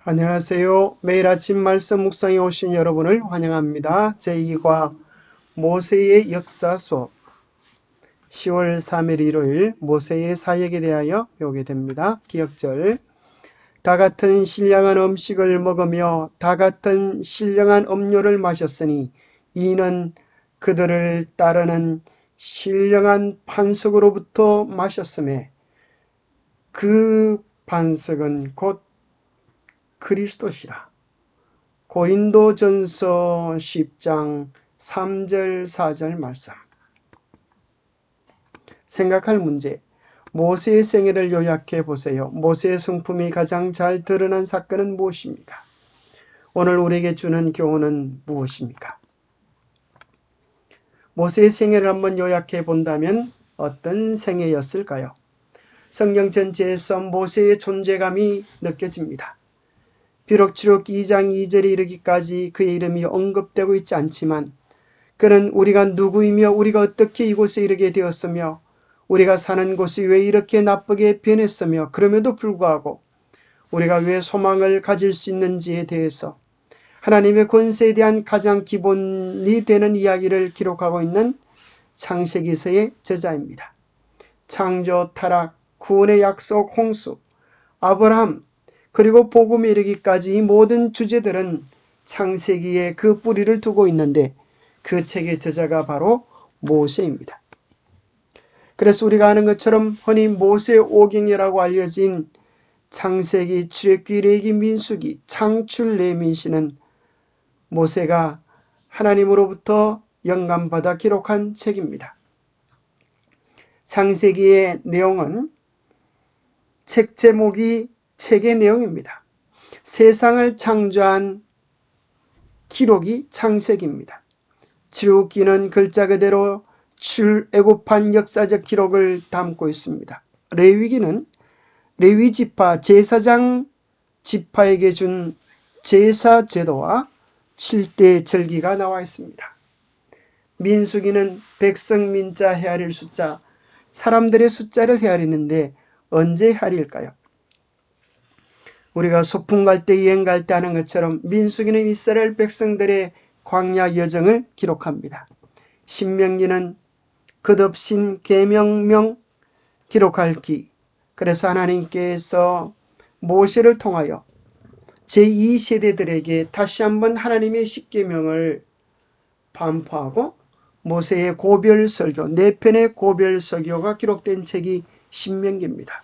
안녕하세요. 매일 아침 말씀 묵상에 오신 여러분을 환영합니다. 제2과 모세의 역사 수업 10월 3일 일요일 모세의 사역에 대하여 배우게 됩니다. 기억절 다 같은 신령한 음식을 먹으며 다 같은 신령한 음료를 마셨으니 이는 그들을 따르는 신령한 반석으로부터 마셨음에 그 반석은 곧 그리스도시라. 고린도전서 10장 3절 4절 말씀. 생각할 문제. 모세의 생애를 요약해 보세요. 모세의 성품이 가장 잘 드러난 사건은 무엇입니까? 오늘 우리에게 주는 교훈은 무엇입니까? 모세의 생애를 한번 요약해 본다면 어떤 생애였을까요? 성경 전체에서 모세의 존재감이 느껴집니다. 비록 출애굽기 2장 2절에 이르기까지 그의 이름이 언급되고 있지 않지만 그는 우리가 누구이며 우리가 어떻게 이곳에 이르게 되었으며 우리가 사는 곳이 왜 이렇게 나쁘게 변했으며 그럼에도 불구하고 우리가 왜 소망을 가질 수 있는지에 대해서 하나님의 권세에 대한 가장 기본이 되는 이야기를 기록하고 있는 창세기서의 저자입니다. 창조, 타락, 구원의 약속, 홍수, 아브라함, 그리고 복음에 이르기까지 이 모든 주제들은 창세기에 그 뿌리를 두고 있는데 그 책의 저자가 바로 모세입니다. 그래서 우리가 아는 것처럼 흔히 모세 오경이라고 알려진 창세기, 출애굽기, 레위기, 민수기, 창출, 레민시는 모세가 하나님으로부터 영감받아 기록한 책입니다. 창세기의 내용은 책 제목이 책의 내용입니다. 세상을 창조한 기록이 창세기입니다. 출애굽기는 글자 그대로 출애굽한 역사적 기록을 담고 있습니다. 레위기는 레위 지파 제사장 지파에게 준 제사 제도와 7대 절기가 나와 있습니다. 민수기는 백성 민자 헤아릴 숫자, 사람들의 숫자를 헤아리는데 언제 헤아릴까요? 우리가 소풍 갈 때 여행 갈 때 하는 것처럼 민수기는 이스라엘 백성들의 광야 여정을 기록합니다. 신명기는 끝없인 계명명 기록할 기. 그래서 하나님께서 모세를 통하여 제2세대들에게 다시 한번 하나님의 십계명을 반포하고 모세의 고별설교, 4편의 고별설교가 기록된 책이 신명기입니다.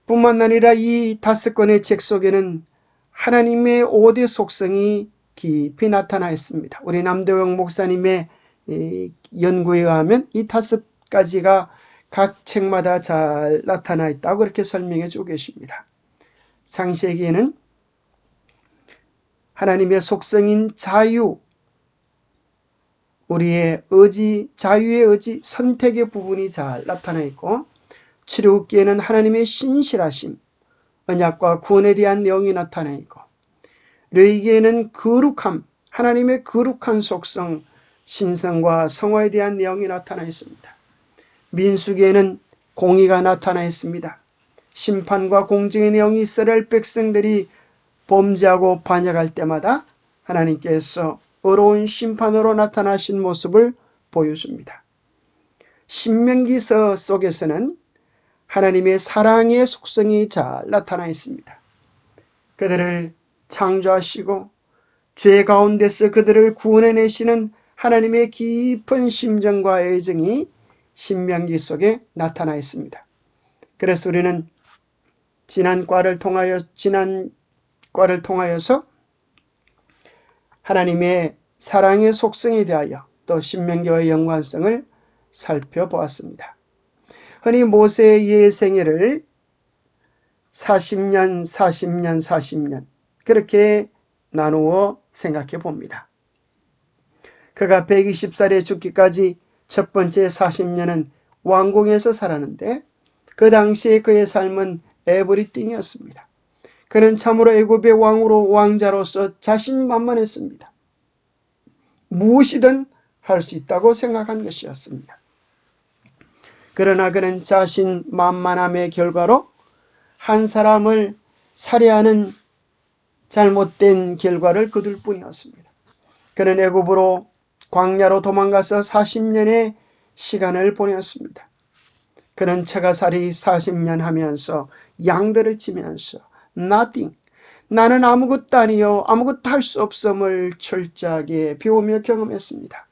뿐만 아니라 이 5권의 책 속에는 하나님의 5대 속성이 깊이 나타나 있습니다. 우리 남대영 목사님의 연구에 의하면 이 5가지가 각 책마다 잘 나타나 있다고 그렇게 설명해 주고 계십니다. 창세기에는 하나님의 속성인 자유, 우리의 의지, 자유의 의지, 선택의 부분이 잘 나타나 있고 출애굽기에는 하나님의 신실하심, 언약과 구원에 대한 내용이 나타나 있고 레위기에는 거룩함, 하나님의 거룩한 속성, 신성과 성화에 대한 내용이 나타나 있습니다. 민수기에는 공의가 나타나 있습니다. 심판과 공정의 내용이 이스라엘 백성들이 범죄하고 반역할 때마다 하나님께서 어려운 심판으로 나타나신 모습을 보여줍니다. 신명기서 속에서는 하나님의 사랑의 속성이 잘 나타나 있습니다. 그들을 창조하시고 죄 가운데서 그들을 구원해내시는 하나님의 깊은 심정과 애정이 신명기 속에 나타나 있습니다. 그래서 우리는 지난 과를 통하여서 하나님의 사랑의 속성에 대하여 또 신명기와의 연관성을 살펴보았습니다. 흔히 모세의 생애를 40년, 40년, 40년 그렇게 나누어 생각해 봅니다. 그가 120살에 죽기까지 첫 번째 40년은 왕궁에서 살았는데 그 당시에 그의 삶은 에브리띵이었습니다. 그는 참으로 애굽의 왕자로서 자신만만했습니다. 무엇이든 할 수 있다고 생각한 것이었습니다. 그러나 그는 자신만만함의 결과로 한 사람을 살해하는 잘못된 결과를 거둘 뿐이었습니다. 그는 애굽으로 광야로 도망가서 40년의 시간을 보냈습니다. 그는 처가살이 40년 하면서 양들을 치면서 nothing, 나는 아무것도 아니요 아무것도 할 수 없음을 철저하게 배우며 경험했습니다.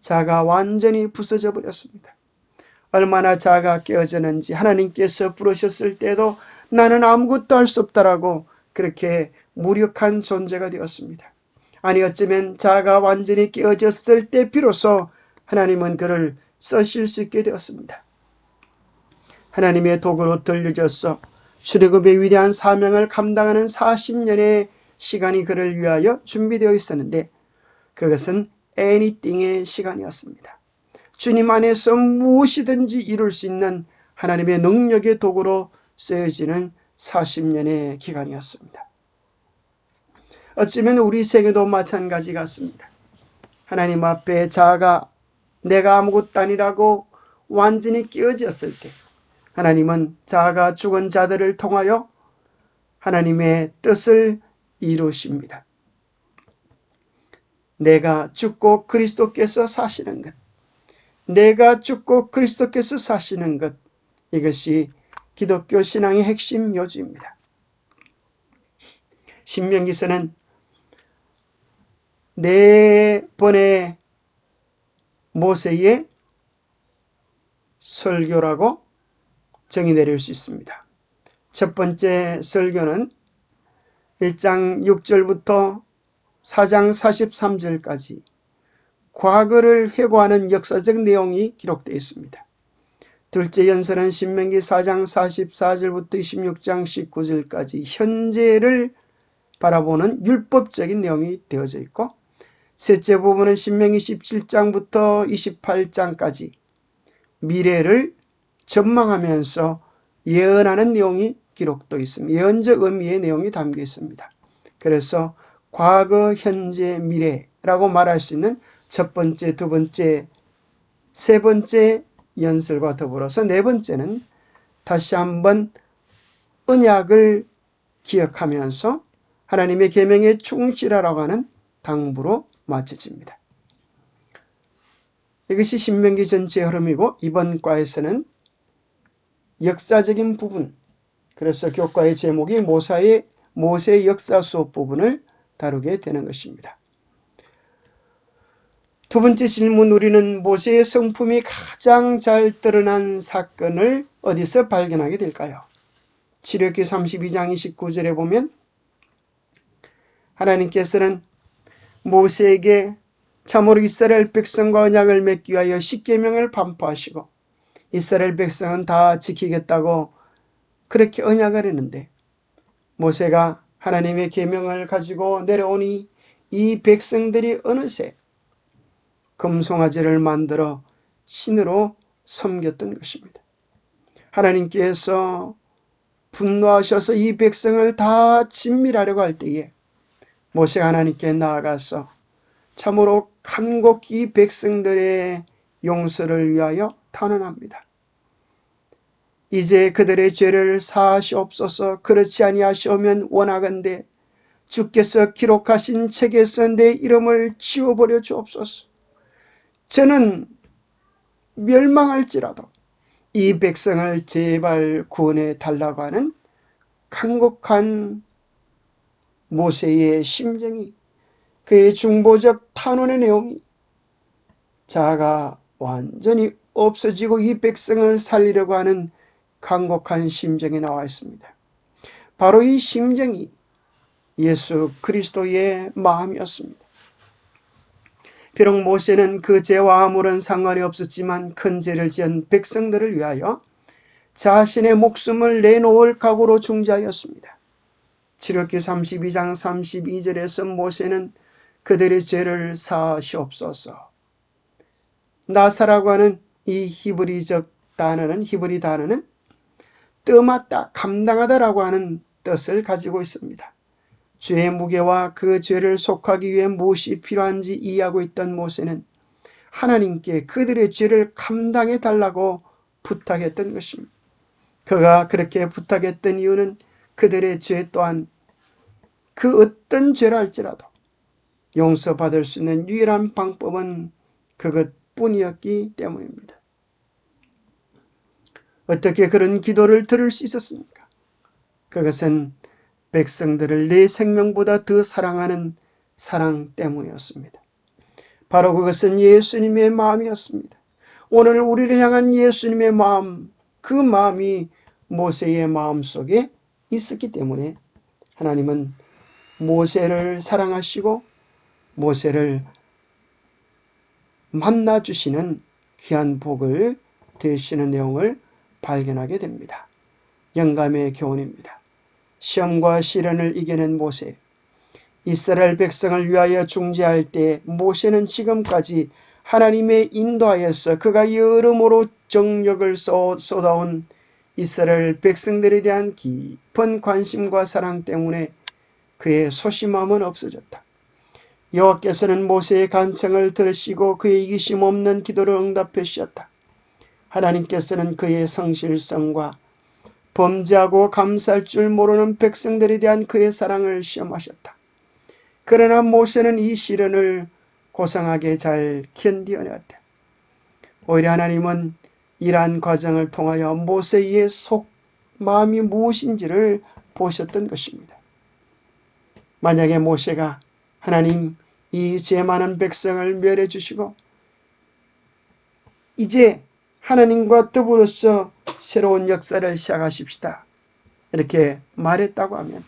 자아가 완전히 부서져 버렸습니다. 얼마나 자아가 깨어졌는지 하나님께서 부르셨을 때도 나는 아무것도 할 수 없다라고 그렇게 무력한 존재가 되었습니다. 아니 어쩌면 자아가 완전히 깨어졌을 때 비로소 하나님은 그를 쓰실 수 있게 되었습니다. 하나님의 도구로 들려져서 출애굽의 위대한 사명을 감당하는 40년의 시간이 그를 위하여 준비되어 있었는데 그것은 anything의 시간이었습니다. 주님 안에서 무엇이든지 이룰 수 있는 하나님의 능력의 도구로 쓰여지는 40년의 기간이었습니다. 어쩌면 우리 생애도 마찬가지 같습니다. 하나님 앞에 자아가 내가 아무것도 아니라고 완전히 깨어졌을 때 하나님은 자아가 죽은 자들을 통하여 하나님의 뜻을 이루십니다. 내가 죽고 그리스도께서 사시는 것, 내가 죽고 그리스도께서 사시는 것, 이것이 기독교 신앙의 핵심 요지입니다. 신명기서는 4번의 모세의 설교라고 정의 내릴 수 있습니다. 첫 번째 설교는 1장 6절부터 4장 43절까지 과거를 회고하는 역사적 내용이 기록되어 있습니다. 둘째 연설은 신명기 4장 44절부터 26장 19절까지 현재를 바라보는 율법적인 내용이 되어져 있고, 셋째 부분은 신명기 17장부터 28장까지 미래를 전망하면서 예언하는 내용이 기록되어 있습니다. 예언적 의미의 내용이 담겨 있습니다. 그래서 과거, 현재, 미래라고 말할 수 있는 첫 번째, 두 번째, 세 번째 연설과 더불어서 네 번째는 다시 한번 언약을 기억하면서 하나님의 계명에 충실하라고 하는 당부로 마쳐집니다. 이것이 신명기 전체의 흐름이고 이번 과에서는 역사적인 부분, 그래서 교과의 제목이 모세의 역사 수업 부분을 다루게 되는 것입니다. 두 번째 질문, 우리는 모세의 성품이 가장 잘 드러난 사건을 어디서 발견하게 될까요? 출애굽기 32장 29절에 보면 하나님께서는 모세에게 참으로 이스라엘 백성과 언약을 맺기 위하여 십계명을 반포하시고 이스라엘 백성은 다 지키겠다고 그렇게 언약을 했는데 모세가 하나님의 계명을 가지고 내려오니 이 백성들이 어느새 금송아지를 만들어 신으로 섬겼던 것입니다. 하나님께서 분노하셔서 이 백성을 다 진멸하려고 할 때에 모세가 하나님께 나아가서 참으로 간곡히 이 백성들의 용서를 위하여 탄원합니다. 이제 그들의 죄를 사하시옵소서. 그렇지 아니하시오면 원하건대 주께서 기록하신 책에서 내 이름을 지워버려 주옵소서. 저는 멸망할지라도 이 백성을 제발 구원해 달라고 하는 간곡한 모세의 심정이, 그의 중보적 탄원의 내용이 자아가 완전히 없어지고 이 백성을 살리려고 하는 간곡한 심정이 나와 있습니다. 바로 이 심정이 예수 그리스도의 마음이었습니다. 비록 모세는 그 죄와 아무런 상관이 없었지만 큰 죄를 지은 백성들을 위하여 자신의 목숨을 내놓을 각오로 중재하였습니다. 출애굽기 32장 32절에서 모세는 그들의 죄를 사하시옵소서. 나사라고 하는 이 히브리 단어는 떠맡다, 감당하다라고 하는 뜻을 가지고 있습니다. 죄의 무게와 그 죄를 속하기 위해 무엇이 필요한지 이해하고 있던 모세는 하나님께 그들의 죄를 감당해 달라고 부탁했던 것입니다. 그가 그렇게 부탁했던 이유는 그들의 죄 또한 그 어떤 죄라 할지라도 용서받을 수 있는 유일한 방법은 그것뿐이었기 때문입니다. 어떻게 그런 기도를 들을 수 있었습니까? 그것은 백성들을 내 생명보다 더 사랑하는 사랑 때문이었습니다. 바로 그것은 예수님의 마음이었습니다. 오늘 우리를 향한 예수님의 마음, 그 마음이 모세의 마음 속에 있었기 때문에 하나님은 모세를 사랑하시고 모세를 만나주시는 귀한 복을 되시는 내용을 발견하게 됩니다. 영감의 교훈입니다. 시험과 시련을 이겨낸 모세, 이스라엘 백성을 위하여 중재할 때 모세는 지금까지 하나님의 인도하여서 그가 여러모로 정력을 쏟아온 이스라엘 백성들에 대한 깊은 관심과 사랑 때문에 그의 소심함은 없어졌다. 여호와께서는 모세의 간청을 들으시고 그의 이기심 없는 기도를 응답해 주셨다. 하나님께서는 그의 성실성과 범죄하고 감사할 줄 모르는 백성들에 대한 그의 사랑을 시험하셨다. 그러나 모세는 이 시련을 고상하게 잘 견디어냈다. 오히려 하나님은 이러한 과정을 통하여 모세의 속 마음이 무엇인지를 보셨던 것입니다. 만약에 모세가 하나님 이 죄 많은 백성을 멸해 주시고 이제 하나님과 더불어서 새로운 역사를 시작하십시다 이렇게 말했다고 하면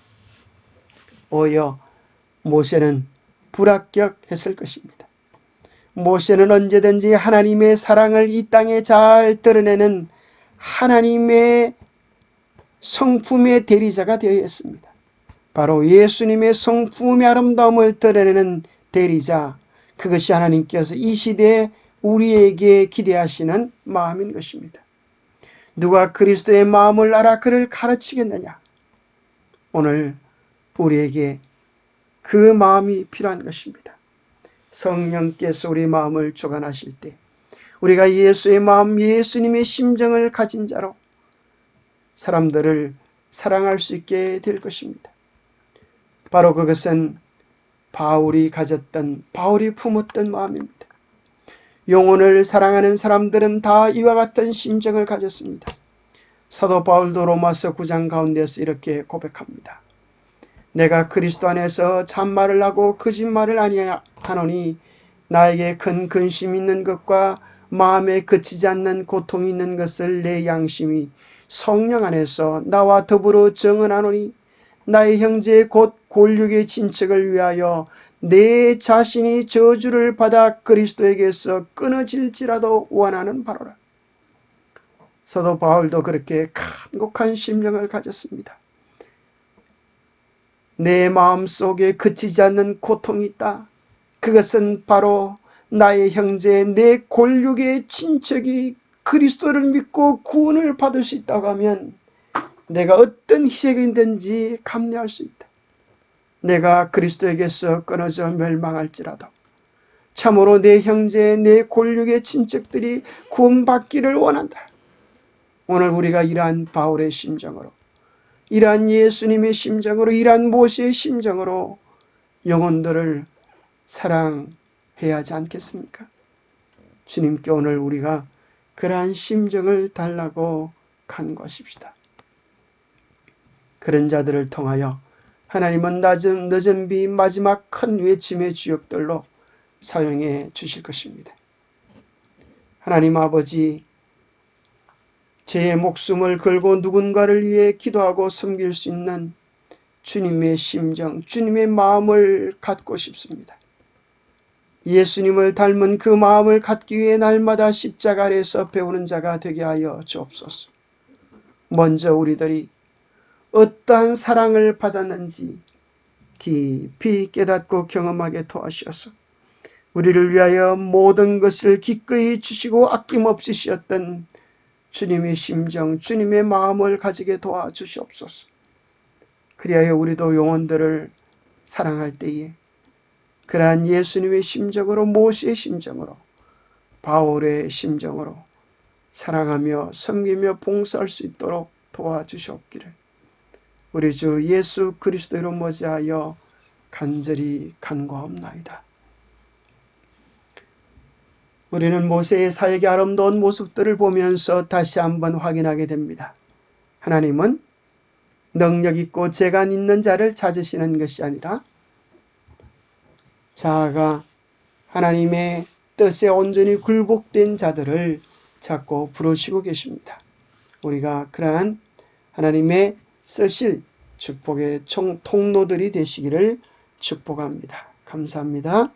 오히려 모세는 불합격했을 것입니다. 모세는 언제든지 하나님의 사랑을 이 땅에 잘 드러내는 하나님의 성품의 대리자가 되어야 했습니다. 바로 예수님의 성품의 아름다움을 드러내는 대리자, 그것이 하나님께서 이 시대에 우리에게 기대하시는 마음인 것입니다. 누가 그리스도의 마음을 알아 그를 가르치겠느냐? 오늘 우리에게 그 마음이 필요한 것입니다. 성령께서 우리 마음을 주관하실 때 우리가 예수의 마음, 예수님의 심정을 가진 자로 사람들을 사랑할 수 있게 될 것입니다. 바로 그것은 바울이 품었던 마음입니다. 영혼을 사랑하는 사람들은 다 이와 같은 심정을 가졌습니다. 사도 바울도 로마서 9장 가운데서 이렇게 고백합니다. 내가 그리스도 안에서 참말을 하고 거짓말을 아니하노니 나에게 큰 근심이 있는 것과 마음에 그치지 않는 고통이 있는 것을 내 양심이 성령 안에서 나와 더불어 증언하노니 나의 형제 곧 골육의 친척을 위하여 내 자신이 저주를 받아 그리스도에게서 끊어질지라도 원하는 바로라. 사도 바울도 그렇게 간곡한 심령을 가졌습니다. 내 마음속에 그치지 않는 고통이 있다. 그것은 바로 나의 형제, 내 골육의 친척이 그리스도를 믿고 구원을 받을 수 있다고 하면 내가 어떤 희생이든지 감내할 수 있다. 내가 그리스도에게서 끊어져 멸망할지라도 참으로 내 형제, 내 골육의 친척들이 구원받기를 원한다. 오늘 우리가 이러한 바울의 심정으로, 이러한 예수님의 심정으로, 이러한 모세의 심정으로 영혼들을 사랑해야 하지 않겠습니까? 주님께 오늘 우리가 그러한 심정을 달라고 간구하십시다. 그런 자들을 통하여 하나님은 늦은 비 마지막 큰 외침의 주역들로 사용해 주실 것입니다. 하나님 아버지, 제 목숨을 걸고 누군가를 위해 기도하고 섬길 수 있는 주님의 심정, 주님의 마음을 갖고 싶습니다. 예수님을 닮은 그 마음을 갖기 위해 날마다 십자가 아래에서 배우는 자가 되게 하여 주옵소서. 먼저 우리들이 어떠한 사랑을 받았는지 깊이 깨닫고 경험하게 도와주셔서 우리를 위하여 모든 것을 기꺼이 주시고 아낌없이 주셨던 주님의 심정, 주님의 마음을 가지게 도와주시옵소서. 그리하여 우리도 영혼들을 사랑할 때에 그러한 예수님의 심정으로, 모세의 심정으로, 바울의 심정으로 사랑하며 섬기며 봉사할 수 있도록 도와주시옵기를 우리 주 예수 그리스도로 머지하여 간절히 간구하옵나이다. 우리는 모세의 사역의 아름다운 모습들을 보면서 다시 한번 확인하게 됩니다. 하나님은 능력 있고 재간 있는 자를 찾으시는 것이 아니라 자아가 하나님의 뜻에 온전히 굴복된 자들을 찾고 부르시고 계십니다. 우리가 그러한 하나님의 쓰실 축복의 통로들이 되시기를 축복합니다. 감사합니다.